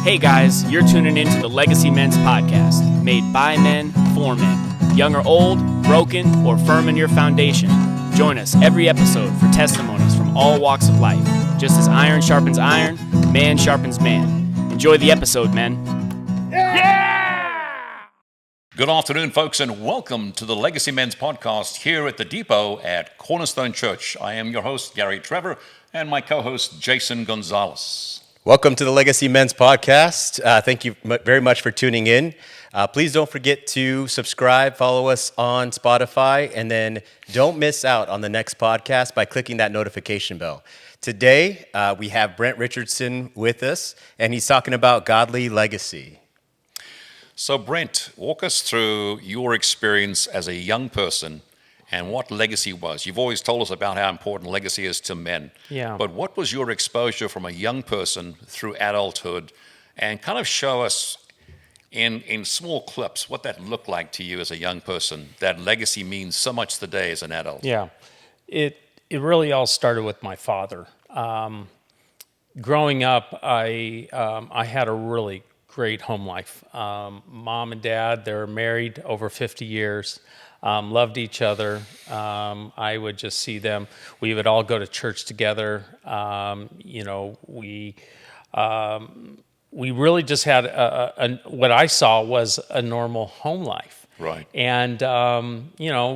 Hey guys, you're tuning into the Legacy Men's Podcast, made by men, for men. Young or old, broken, or firm in your foundation. Join us every episode for testimonies from all walks of life. Just as iron sharpens iron, man sharpens man. Enjoy the episode, men. Yeah! Good afternoon, folks, and welcome to the Legacy Men's Podcast here at the Depot at Cornerstone Church. I am your host, Gary Trevor, and my co-host, Jason Gonzalez. Welcome to the Legacy Men's Podcast. Thank you very much for tuning in. Please don't forget to subscribe, follow us on Spotify, and then don't miss out on the next podcast by clicking that notification bell. Today, we have Brent Richardson with us, and he's talking about godly legacy. So, Brent, walk us through your experience as a young person and what legacy was. You've always told us about how important legacy is to men. Yeah. But what was your exposure from a young person through adulthood? And kind of show us in small clips what that looked like to you as a young person. That legacy means so much today as an adult. Yeah. It really all started with my father. Growing up, I had a really great home life. Mom and dad, they were married over 50 years. Loved each other. I would just see them. We would all go to church together. We really just had what I saw was a normal home life. Right. And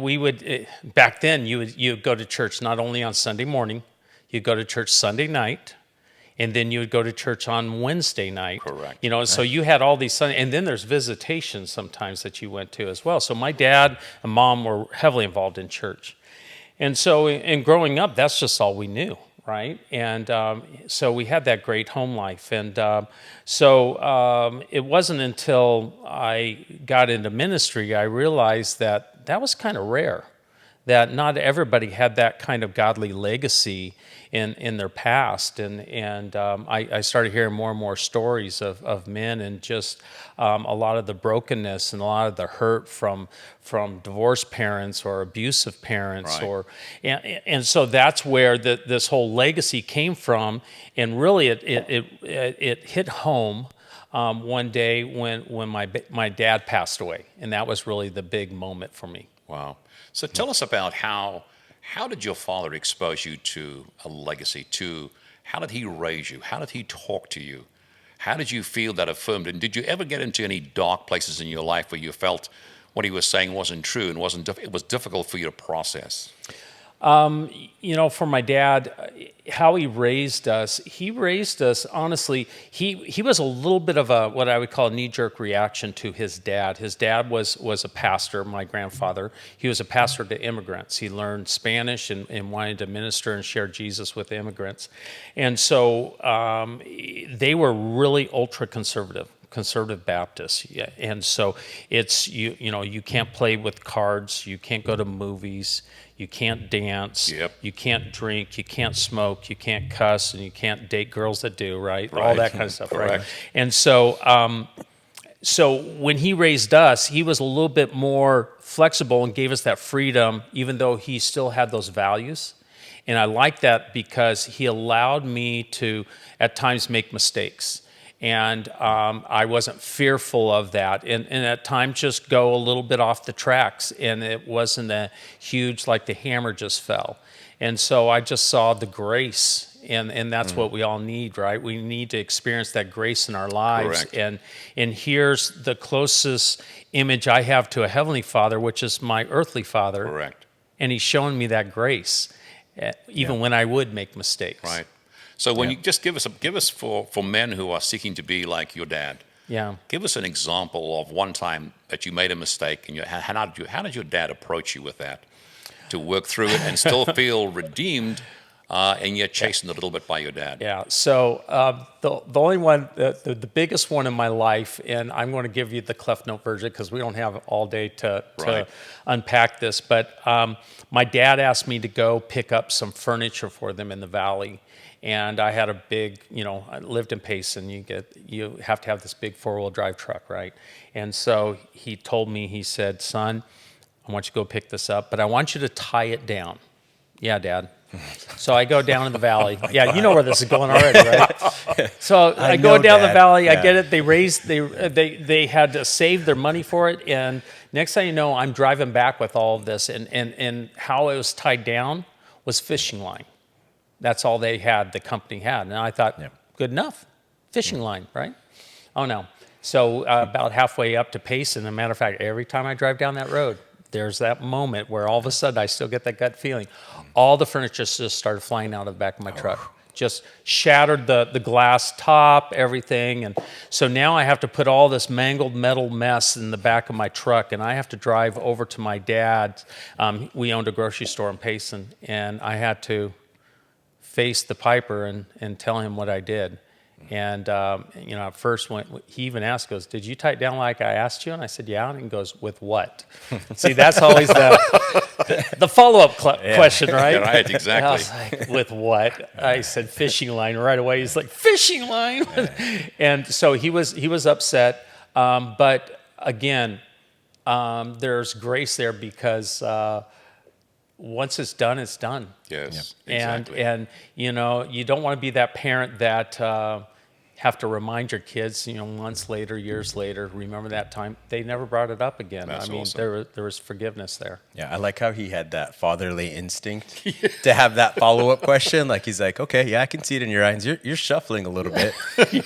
we would back then. You would go to church not only on Sunday morning. You'd go to church Sunday night. And then you would go to church on Wednesday night. Correct. So you had all these Sunday, and then there's visitations sometimes that you went to as well. So my dad and mom were heavily involved in church. And so in growing up, that's just all we knew, right? And so we had that great home life. And it wasn't until I got into ministry, I realized that was kind of rare, that not everybody had that kind of godly legacy in their past, and I started hearing more and more stories of men and just a lot of the brokenness and a lot of the hurt from divorced parents or abusive parents, right. and so that's where this whole legacy came from, and really it hit home one day when my dad passed away, and that was really the big moment for me. Wow. So tell us about how did your father expose you to a legacy? How did he raise you? How did he talk to you? How did you feel that affirmed? And did you ever get into any dark places in your life where you felt what he was saying wasn't true and it was difficult for you to process? For my dad, how he raised us, honestly, he was a little bit of a, what I would call a knee-jerk reaction to his dad. His dad was a pastor, my grandfather. He was a pastor to immigrants. He learned Spanish and wanted to minister and share Jesus with immigrants. And so they were really ultra-conservative Baptists. Yeah. And so it's, you can't play with cards, you can't go to movies, you can't dance, Yep. You can't drink, you can't smoke, you can't cuss, and you can't date girls that do, right? All that kind of stuff, Correct. right? And so when he raised us, he was a little bit more flexible and gave us that freedom, even though he still had those values. And I like that because he allowed me to, at times, make mistakes. And I wasn't fearful of that, and at times just go a little bit off the tracks, and it wasn't a huge, like the hammer just fell. And so I just saw the grace, and that's what we all need, right? We need to experience that grace in our lives. Correct. And here's the closest image I have to a heavenly Father, which is my earthly father. Correct. And he's showing me that grace, even when I would make mistakes. Right. So when you just give us for men who are seeking to be like your dad. Yeah. Give us an example of one time that you made a mistake, and how did your dad approach you with that, to work through it and still feel redeemed, and yet chastened a little bit by your dad? Yeah. So the only one, the biggest one in my life, and I'm going to give you the Cliff Note version because we don't have all day to unpack this. But my dad asked me to go pick up some furniture for them in the valley. And I had a big, I lived in Payson. You have to have this big 4-wheel drive truck, right? And so he told me, he said, "Son, I want you to go pick this up, but I want you to tie it down." "Yeah, Dad." So I go down in the valley. Yeah, you know where this is going already, right? So I go know, down the Dad. valley. I Yeah. get it. They had to save their money for it, and next thing you know, I'm driving back with all of this, and how it was tied down was fishing line. That's all they had. The company had, and I thought, good enough, fishing line, right? Oh no. So about halfway up to Payson, as a matter of fact, every time I drive down that road, there's that moment where all of a sudden I still get that gut feeling. All the furniture just started flying out of the back of my truck. Just shattered the glass top, everything. And so now I have to put all this mangled metal mess in the back of my truck, and I have to drive over to my dad's. We owned a grocery store in Payson, and I had to face the piper and tell him what I did. And, at first he even asked, goes, did you tie it down like I asked you? And I said, yeah. And he goes, with what? See, that's always the follow-up question, right? Yeah, right, exactly. And I was like, with what? I said, fishing line right away. He's like, fishing line? And so he was upset. But again, there's grace there because once it's done, it's done. Yes, Exactly. exactly. And you don't want to be that parent that have to remind your kids, months later, years later, remember that time. They never brought it up again. That's I mean, awesome. there was forgiveness there. Yeah, I like how he had that fatherly instinct to have that follow-up question. Like he's like, okay, yeah, I can see it in your eyes. You're shuffling a little bit.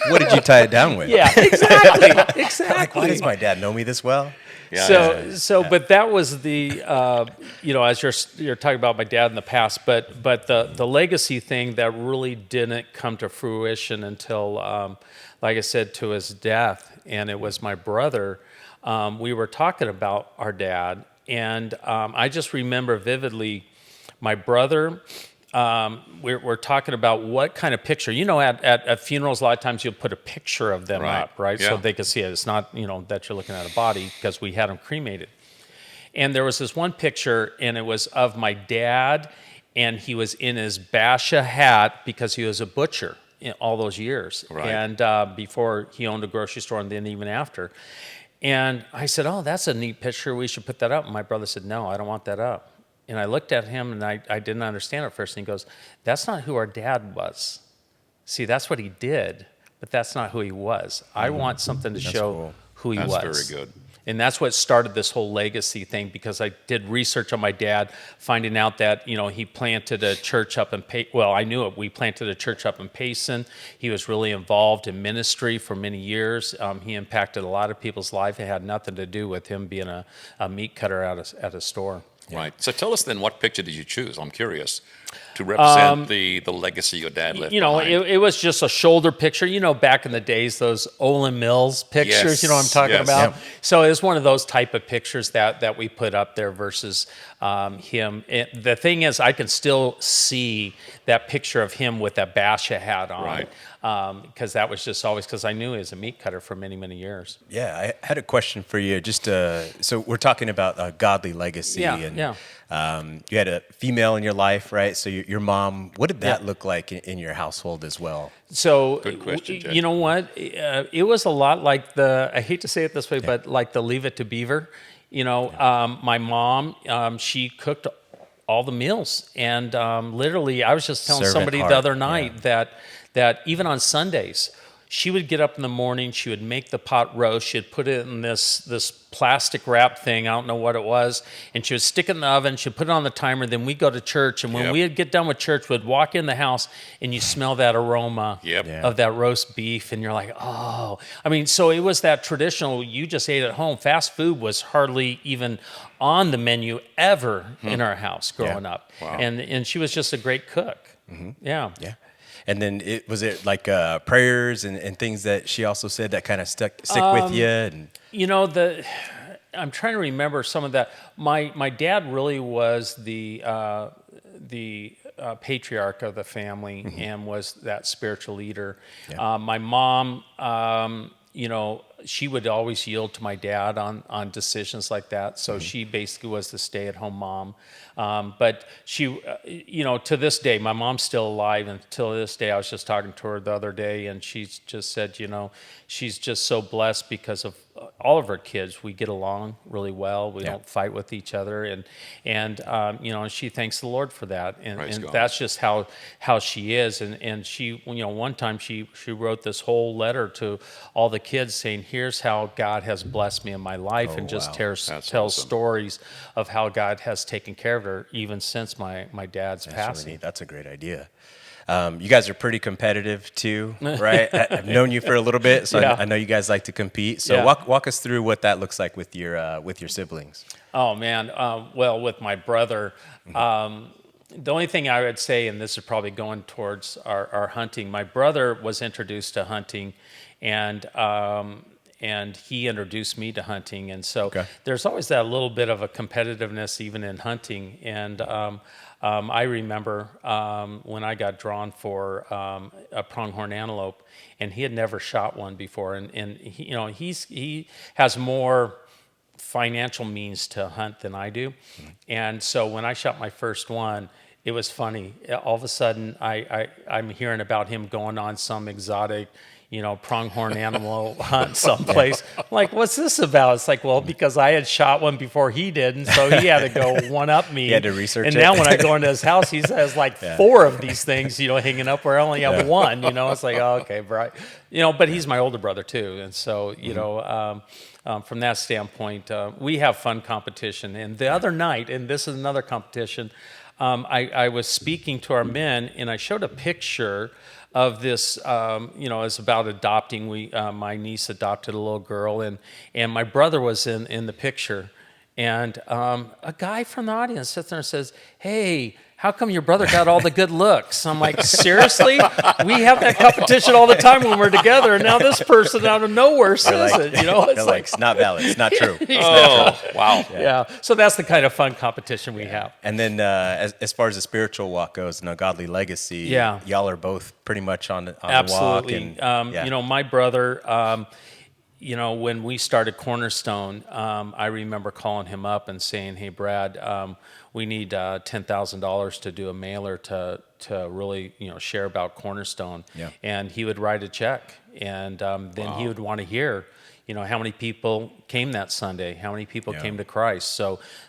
What did you tie it down with? Yeah, exactly. Exactly. Like, why does my dad know me this well? Yeah, But that was the, as you're talking about my dad in the past, but the legacy thing that really didn't come to fruition until, like I said, to his death, and it was my brother. We were talking about our dad, and I just remember vividly my brother. We're talking about what kind of picture. At funerals, a lot of times you'll put a picture of them Right. up, right? Yeah. So they can see it. It's not, that you're looking at a body because we had them cremated. And there was this one picture, and it was of my dad, and he was in his Basha hat because he was a butcher in all those years. Right. And before he owned a grocery store, and then even after. And I said, oh, that's a neat picture. We should put that up. And my brother said, no, I don't want that up. And I looked at him, and I didn't understand at first. And he goes, that's not who our dad was. See, that's what he did, but that's not who he was. I want something to show cool. who he That's was. very good. And that's what started this whole legacy thing, because I did research on my dad, finding out that, he planted a church up in I knew it. We planted a church up in Payson. He was really involved in ministry for many years. He impacted a lot of people's life. It had nothing to do with him being a meat cutter at a store. Right. So tell us then, what picture did you choose? I'm curious to represent the legacy your dad left behind. It was just a shoulder picture. Back in the days, those Olin Mills pictures, Yes, you know what I'm talking yes. about? Yep. So it was one of those type of pictures that we put up there versus him. The thing is, I can still see that picture of him with that Basha hat on. Right. Because that was just always, because I knew he was a meat cutter for many, many years. Yeah, I had a question for you. Just so we're talking about a godly legacy, Yeah. You had a female in your life, right? So your mom. What did that Yeah. look like in your household as well? So, Good question, Jay. you know what? It was a lot like I hate to say it this way, but like the Leave It to Beaver. My mom, she cooked all the meals. And literally, I was just telling Servant somebody heart, the other night that even on Sundays, she would get up in the morning, she would make the pot roast, she'd put it in this plastic wrap thing, I don't know what it was, and she would stick it in the oven, she'd put it on the timer, then we'd go to church, and when Yep. we'd get done with church, we'd walk in the house, and you smell that aroma Yep. Yeah. of that roast beef, and you're like, oh. I mean, so it was that traditional, you just ate at home. Fast food was hardly even on the menu ever in our house growing up. Wow. And she was just a great cook. Yeah. Yeah. And then was it like prayers and things that she also said that kind of stick with you? And I'm trying to remember some of that. My dad really was the patriarch of the family and was that spiritual leader. Yeah. My mom, she would always yield to my dad on decisions like that. So she basically was the stay-at-home mom. But she, to this day, my mom's still alive. And until this day, I was just talking to her the other day, and she just said, she's just so blessed because of, all of our kids, we get along really well. We don't fight with each other, and and she thanks the Lord for that, and God. that's just how she is. And she, one time she wrote this whole letter to all the kids saying, "Here's how God has blessed me in my life," and just tells awesome. stories of how God has taken care of her even since my dad's That's passing. really neat. That's a great idea. You guys are pretty competitive too, right? I've known you for a little bit, so Yeah. I know you guys like to compete. So Yeah. walk us through what that looks like with your siblings. Oh man, well, with my brother, the only thing I would say, and this is probably going towards our hunting. My brother was introduced to hunting, and he introduced me to hunting, and so there's always that little bit of a competitiveness even in hunting. And I remember when I got drawn for a pronghorn antelope, and he had never shot one before, and he has more financial means to hunt than I do. And so when I shot my first one, it was funny. All of a sudden, I'm hearing about him going on some exotic, pronghorn animal hunt someplace. I'm like, what's this about? It's like, well, because I had shot one before he did, and so he had to go one up me. He had to research and it. now when I go into his house, he has like 4 of these things, hanging up where I only have one. It's like, oh, okay, right. But he's my older brother too, and so from that standpoint, we have fun competition. And the other night, and this is another competition, I was speaking to our men, and I showed a picture of this. It's about adopting. My niece adopted a little girl, and my brother was in the picture, and a guy from the audience sits there and says, "Hey, how come your brother got all the good looks?" I'm like, seriously? We have that competition all the time when we're together, and now this person out of nowhere says it. It's like, it's not valid. It's not true. Oh, wow. Yeah. So that's the kind of fun competition we have. And then as far as the spiritual walk goes, godly legacy, y'all are both pretty much on the walk. Absolutely. And, My brother, when we started Cornerstone, I remember calling him up and saying, "Hey, Brad, we need $10,000 to do a mailer to really share about Cornerstone." And he would write a check, and then he would want to hear how many people came that Sunday, how many people came to Christ.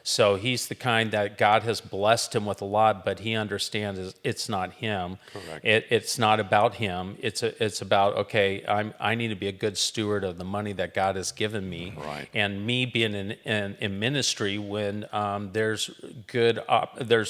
So he's the kind that God has blessed him with a lot, but he understands it's not him. Correct. It's not about him. It's about, okay, I need to be a good steward of the money that God has given me. Right. And me being in ministry, when there's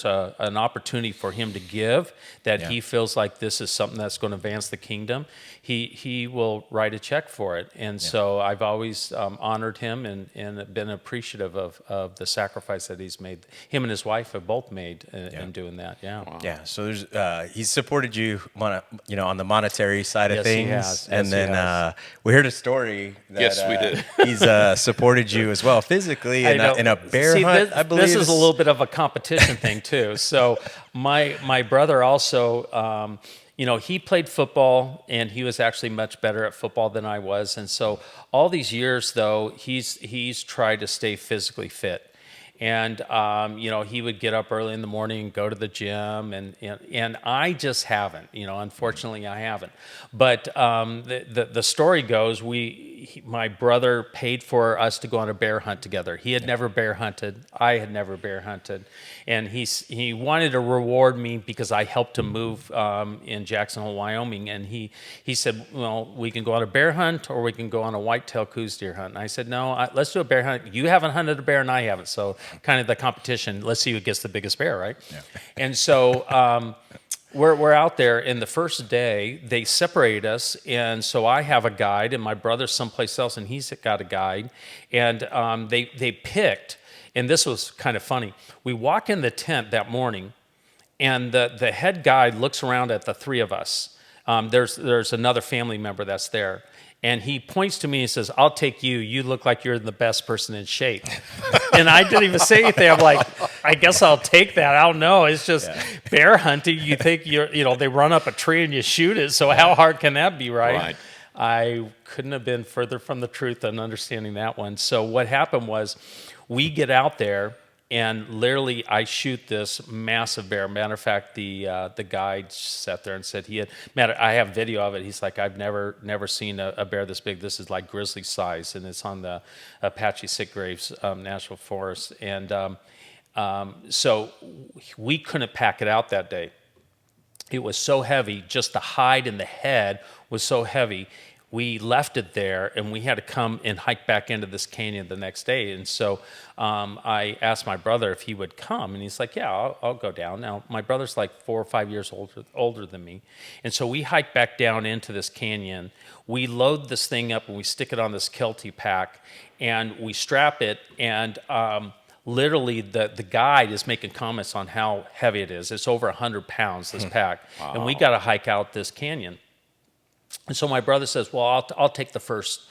an opportunity for him to give, that he feels like this is something that's going to advance the kingdom, he will write a check for it. And so I've always honored him and been appreciative of the sacrifice that he's made. Him and his wife have both made in doing that. Yeah. Wow. Yeah, so there's he's supported you, on the monetary side of Yes, he things, has. and Yes, he then has. we heard a story that Yes, we did. he's supported you as well physically in a bear hunt. I believe this is a little bit of a competition thing too. So my brother also. He played football, and he was actually much better at football than I was. And so all these years, though, he's tried to stay physically fit. And, he would get up early in the morning and go to the gym, and I just haven't, unfortunately I haven't. But the story goes, my brother paid for us to go on a bear hunt together. He had never bear hunted. I had never bear hunted. And he wanted to reward me because I helped him move in Jackson Hole, Wyoming. And he said, well, we can go on a bear hunt or we can go on a whitetail coos deer hunt. And I said, no, let's do a bear hunt. You haven't hunted a bear and I haven't. So kind of the competition, let's see who gets the biggest bear, right? Yeah. And so we're out there, and the first day they separate us, and so I have a guide, and my brother's someplace else, and he's got a guide, and they picked, and this was kind of funny. We walk in the tent that morning, and the head guide looks around at the 3 of us. There's another family member that's there. And he points to me and says, "I'll take you. You look like you're the best person in shape." And I didn't even say anything. I'm like, I guess I'll take that. I don't know. It's just bear hunting. You think they run up a tree and you shoot it. So how hard can that be, right? I couldn't have been further from the truth than understanding that one. So what happened was we get out there, and literally I shoot this massive bear. Matter of fact, the guide sat there and said I have video of it. He's like, I've never seen a bear this big. This is like grizzly size, and it's on the Apache Sitgraves National Forest. And so we couldn't pack it out that day. It was so heavy, just the hide and the head was so heavy. We left it there, and we had to come and hike back into this canyon the next day. And so I asked my brother if he would come, and he's like, yeah, I'll go down. Now, my brother's like 4 or 5 years older than me. And so we hike back down into this canyon. We load this thing up, and we stick it on this Kelty pack, and we strap it, and literally the guide is making comments on how heavy it is. It's over 100 pounds, this pack. Wow. And we got to hike out this canyon. And so my brother says, well, I'll take the first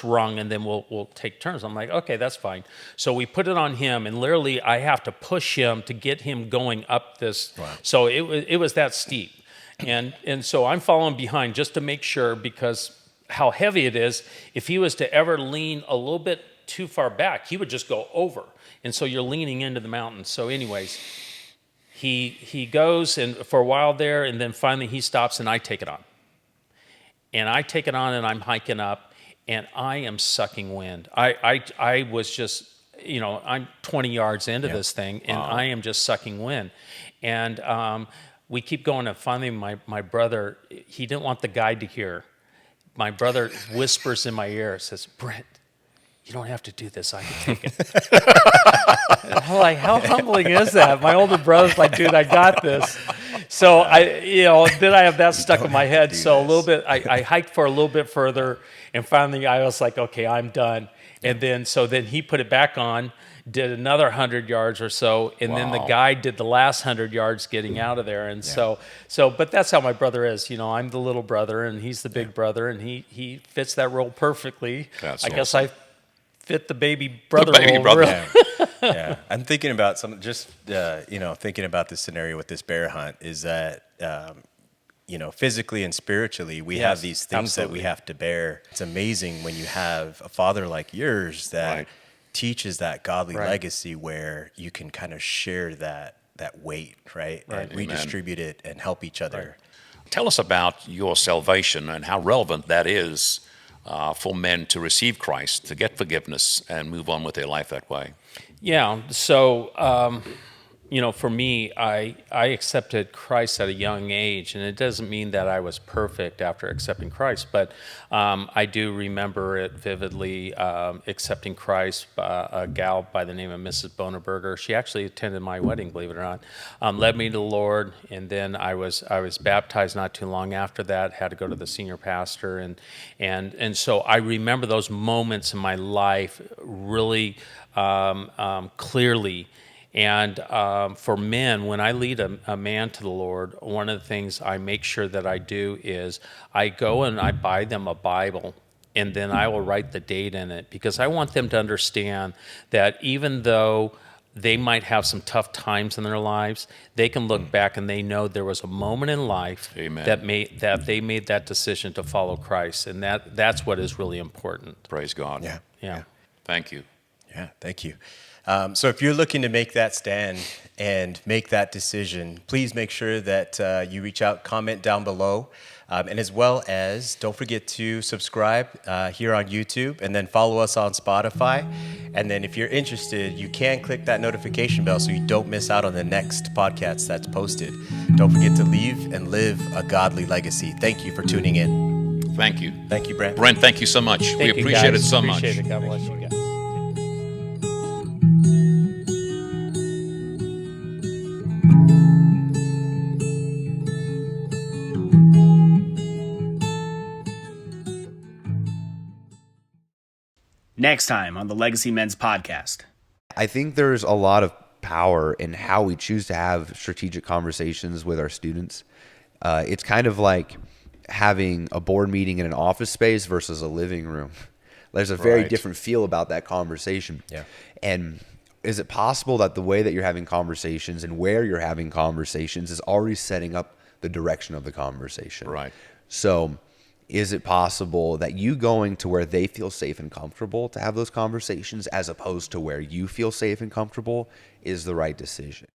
rung, and then we'll take turns. I'm like, okay, that's fine. So we put it on him, and literally I have to push him to get him going up this. Wow. So it was that steep. And so I'm following behind just to make sure, because how heavy it is, if he was to ever lean a little bit too far back, he would just go over. And so you're leaning into the mountain. So anyways, he goes and for a while there, and then finally he stops, and I take it on. And I take it on, and I'm hiking up, and I am sucking wind. I was just, I'm 20 yards into this thing, and I am just sucking wind. And we keep going, and finally my brother, he didn't want the guide to hear. My brother whispers in my ear, says, Brent, you don't have to do this. I can take it. I'm like, how humbling is that? My older brother's like, dude, I got this. So then I have that stuck in my head. So a little bit, I hiked for a little bit further, and finally I was like, okay, I'm done. And then he put it back on, did another 100 yards or so, and then the guide did the last 100 yards getting out of there. And but that's how my brother is. I'm the little brother, and he's the big brother, and he fits that role perfectly. That's awesome. Guess I fit the baby brother role. Yeah, I'm thinking about thinking about this scenario with this bear hunt is that, physically and spiritually, we have these things that we have to bear. It's amazing when you have a father like yours that teaches that godly legacy where you can kind of share that weight, right? And redistribute it and help each other. Tell us about your salvation and how relevant that is for men to receive Christ, to get forgiveness, and move on with their life that way. Yeah. So, for me, I accepted Christ at a young age, and it doesn't mean that I was perfect after accepting Christ, but I do remember it vividly, accepting Christ. A gal by the name of Mrs. Bonerberger, she actually attended my wedding, believe it or not, led me to the Lord, and then I was baptized not too long after that, had to go to the senior pastor, and so I remember those moments in my life really clearly. And for men, when I lead a man to the Lord, one of the things I make sure that I do is I go and I buy them a Bible, and then I will write the date in it, because I want them to understand that even though they might have some tough times in their lives, they can look back and they know there was a moment in life that they made that decision to follow Christ, and that's what is really important. Praise God. Yeah. Thank you. Yeah, thank you. So if you're looking to make that stand and make that decision, please make sure that you reach out, comment down below, and as well as don't forget to subscribe here on YouTube, and then follow us on Spotify. And then if you're interested, you can click that notification bell so you don't miss out on the next podcast that's posted. Don't forget to leave and live a godly legacy. Thank you for tuning in. Thank you. Thank you, Brent. Brent, thank you so much. We appreciate it so much. Appreciate it. God bless you guys. Next time on the Legacy Men's Podcast. I think there's a lot of power in how we choose to have strategic conversations with our students. It's kind of like having a board meeting in an office space versus a living room. There's a very different feel about that conversation. Yeah. And is it possible that the way that you're having conversations and where you're having conversations is already setting up the direction of the conversation? Right. So is it possible that you going to where they feel safe and comfortable to have those conversations as opposed to where you feel safe and comfortable is the right decision?